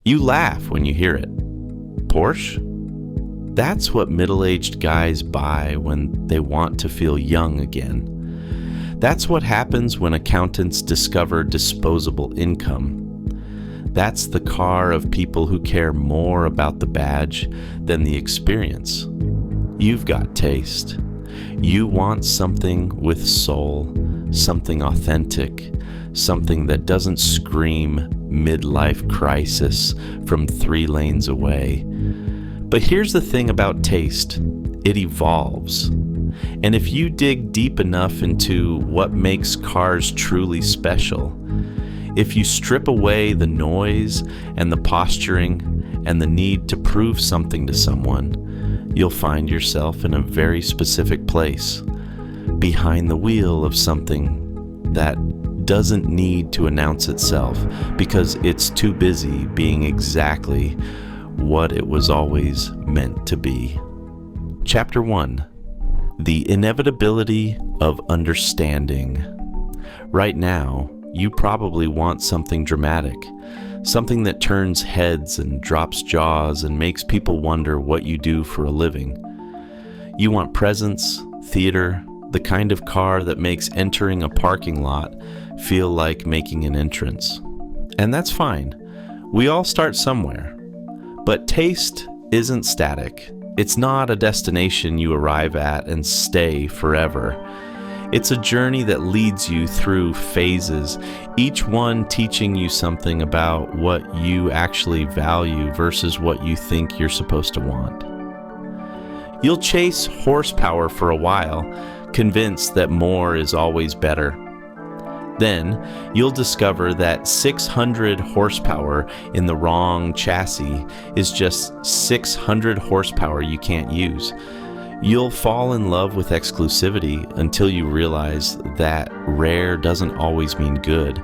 You laugh when you hear it. Porsche? That's what middle-aged guys buy when they want to feel young again. That's what happens when accountants discover disposable income. That's the car of people who care more about the badge than the experience. You've got taste. You want something with soul, something authentic, something that doesn't scream midlife crisis from 3 lanes away. But here's the thing about taste. It evolves. And if you dig deep enough into what makes cars truly special, if you strip away the noise and the posturing and the need to prove something to someone, you'll find yourself in a very specific place, behind the wheel of something that doesn't need to announce itself because it's too busy being exactly what it was always meant to be. Chapter 1. The Inevitability of Understanding. Right now, you probably want something dramatic, something that turns heads and drops jaws and makes people wonder what you do for a living. You want presence, theater, the kind of car that makes entering a parking lot feel like making an entrance. And that's fine. We all start somewhere. But taste isn't static. It's not a destination you arrive at and stay forever. It's a journey that leads you through phases, each one teaching you something about what you actually value versus what you think you're supposed to want. You'll chase horsepower for a while, convinced that more is always better. Then, you'll discover that 600 horsepower in the wrong chassis is just 600 horsepower you can't use. You'll fall in love with exclusivity until you realize that rare doesn't always mean good.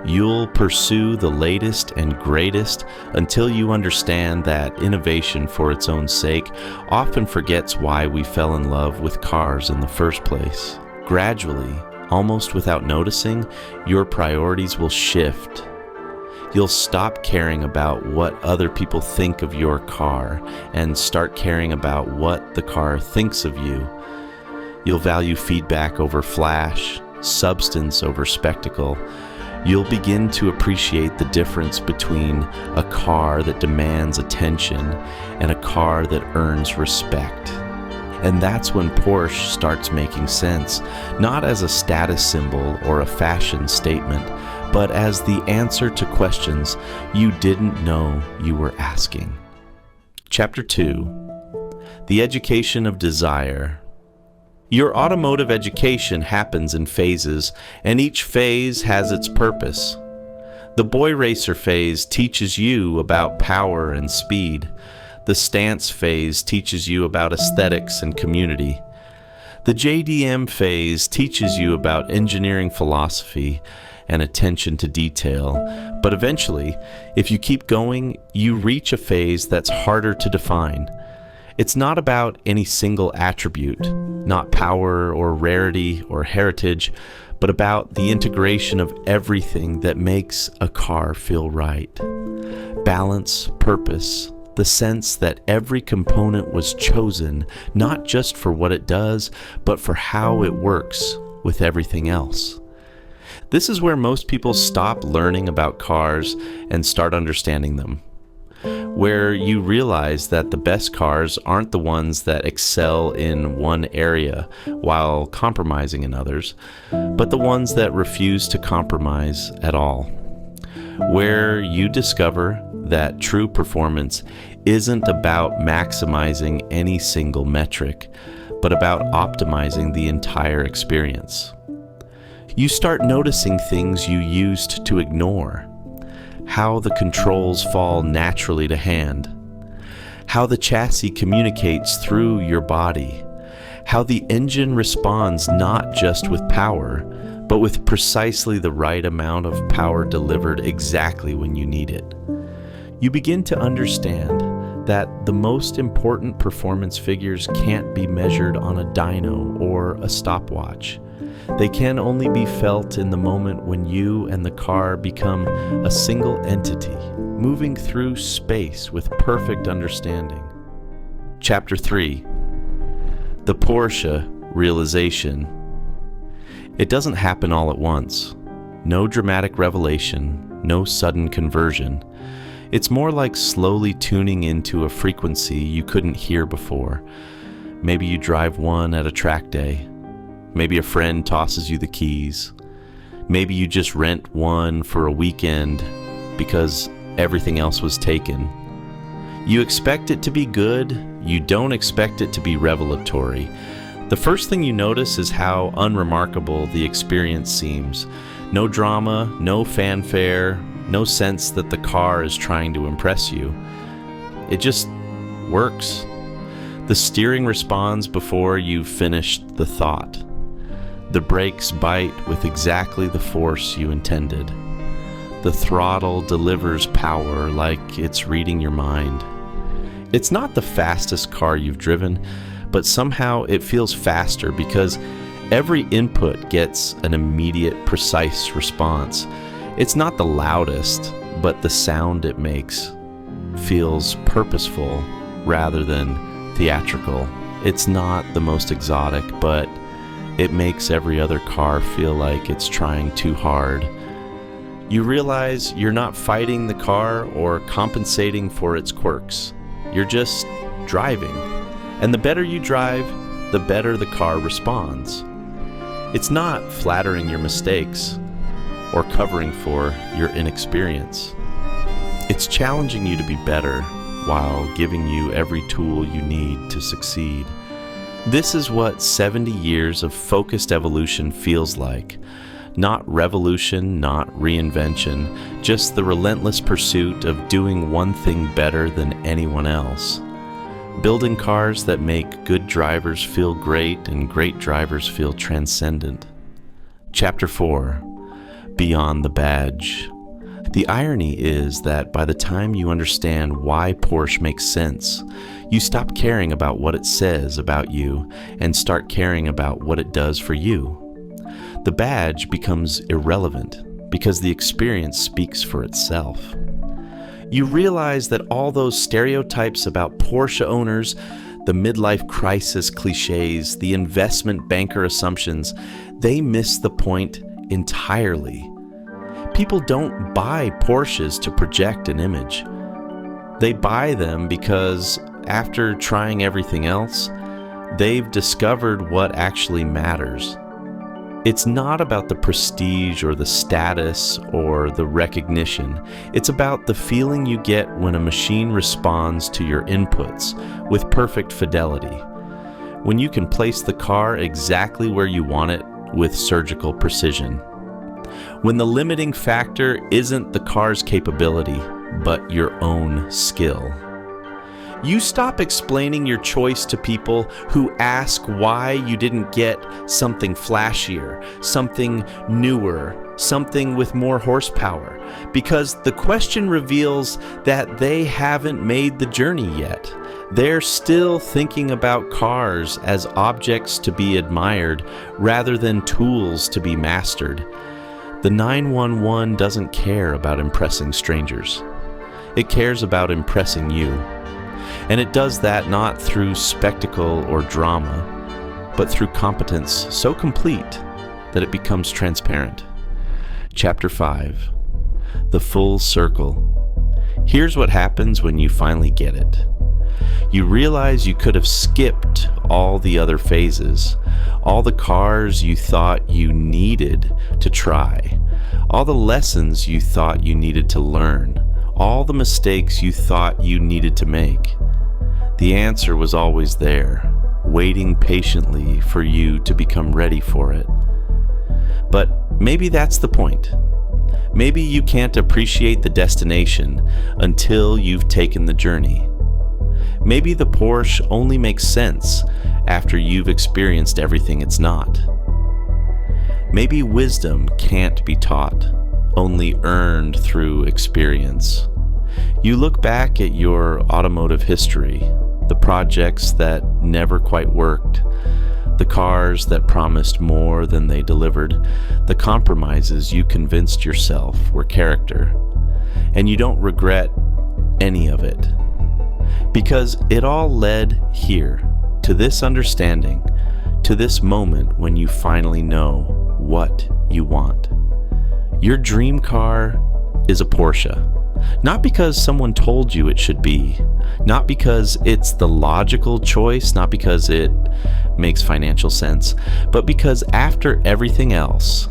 You'll pursue the latest and greatest until you understand that innovation for its own sake often forgets why we fell in love with cars in the first place. Gradually, almost without noticing, your priorities will shift. You'll stop caring about what other people think of your car and start caring about what the car thinks of you. You'll value feedback over flash, substance over spectacle. You'll begin to appreciate the difference between a car that demands attention and a car that earns respect. And that's when Porsche starts making sense, not as a status symbol or a fashion statement, but as the answer to questions you didn't know you were asking. Chapter 2. The Education of Desire. Your automotive education happens in phases, and each phase has its purpose. The boy racer phase teaches you about power and speed. The stance phase teaches you about aesthetics and community. The JDM phase teaches you about engineering philosophy and attention to detail. But eventually, if you keep going, you reach a phase that's harder to define. It's not about any single attribute, not power or rarity or heritage, but about the integration of everything that makes a car feel right. Balance, purpose, the sense that every component was chosen not just for what it does, but for how it works with everything else. This is where most people stop learning about cars and start understanding them. Where you realize that the best cars aren't the ones that excel in one area while compromising in others, but the ones that refuse to compromise at all. Where you discover that true performance isn't about maximizing any single metric, but about optimizing the entire experience. You start noticing things you used to ignore. How the controls fall naturally to hand. How the chassis communicates through your body. How the engine responds not just with power, but with precisely the right amount of power delivered exactly when you need it. You begin to understand that the most important performance figures can't be measured on a dyno or a stopwatch. They can only be felt in the moment when you and the car become a single entity. moving through space with perfect understanding. Chapter 3. The Porsche Realization. It doesn't happen all at once. No dramatic revelation, no sudden conversion. It's more like slowly tuning into a frequency you couldn't hear before. Maybe you drive one at a track day. Maybe a friend tosses you the keys. Maybe you just rent one for a weekend because everything else was taken. You expect it to be good. You don't expect it to be revelatory. The first thing you notice is how unremarkable the experience seems. No drama, no fanfare, no sense that the car is trying to impress you. It just works. The steering responds before you've finished the thought. The brakes bite with exactly the force you intended. The throttle delivers power like it's reading your mind. It's not the fastest car you've driven, but somehow it feels faster because every input gets an immediate, precise response. It's not the loudest, but the sound it makes feels purposeful rather than theatrical. It's not the most exotic, but it makes every other car feel like it's trying too hard. You realize you're not fighting the car or compensating for its quirks. You're just driving. And the better you drive, the better the car responds. It's not flattering your mistakes or covering for your inexperience. It's challenging you to be better while giving you every tool you need to succeed. This is what 70 years of focused evolution feels like. Not revolution, not reinvention, just the relentless pursuit of doing one thing better than anyone else. Building cars that make good drivers feel great and great drivers feel transcendent. Chapter 4. Beyond the Badge. The irony is that by the time you understand why Porsche makes sense, you stop caring about what it says about you and start caring about what it does for you. The badge becomes irrelevant because the experience speaks for itself. You realize that all those stereotypes about Porsche owners, the midlife crisis cliches, the investment banker assumptions, they miss the point entirely. People don't buy Porsches to project an image. They buy them because after trying everything else, they've discovered what actually matters. It's not about the prestige or the status or the recognition. It's about the feeling you get when a machine responds to your inputs with perfect fidelity. When you can place the car exactly where you want it with surgical precision. When the limiting factor isn't the car's capability, but your own skill. You stop explaining your choice to people who ask why you didn't get something flashier, something newer, something with more horsepower, because the question reveals that they haven't made the journey yet. They're still thinking about cars as objects to be admired rather than tools to be mastered. The 911 doesn't care about impressing strangers. It cares about impressing you. And it does that not through spectacle or drama, but through competence so complete that it becomes transparent. Chapter 5. The Full Circle. Here's what happens when you finally get it. You realize you could have skipped all the other phases, all the cars you thought you needed to try, all the lessons you thought you needed to learn, all the mistakes you thought you needed to make. The answer was always there, waiting patiently for you to become ready for it. But maybe that's the point. Maybe you can't appreciate the destination until you've taken the journey. Maybe the Porsche only makes sense after you've experienced everything it's not. Maybe wisdom can't be taught, only earned through experience. You look back at your automotive history, the projects that never quite worked, the cars that promised more than they delivered, the compromises you convinced yourself were character. and you don't regret any of it. Because it all led here, to this understanding, to this moment when you finally know what you want. Your dream car is a Porsche. Not because someone told you it should be, not because it's the logical choice, not because it makes financial sense, but because after everything else,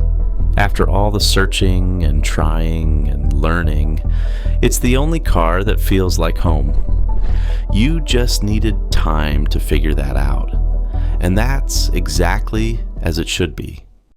after all the searching and trying and learning, it's the only car that feels like home. You just needed time to figure that out. And that's exactly as it should be.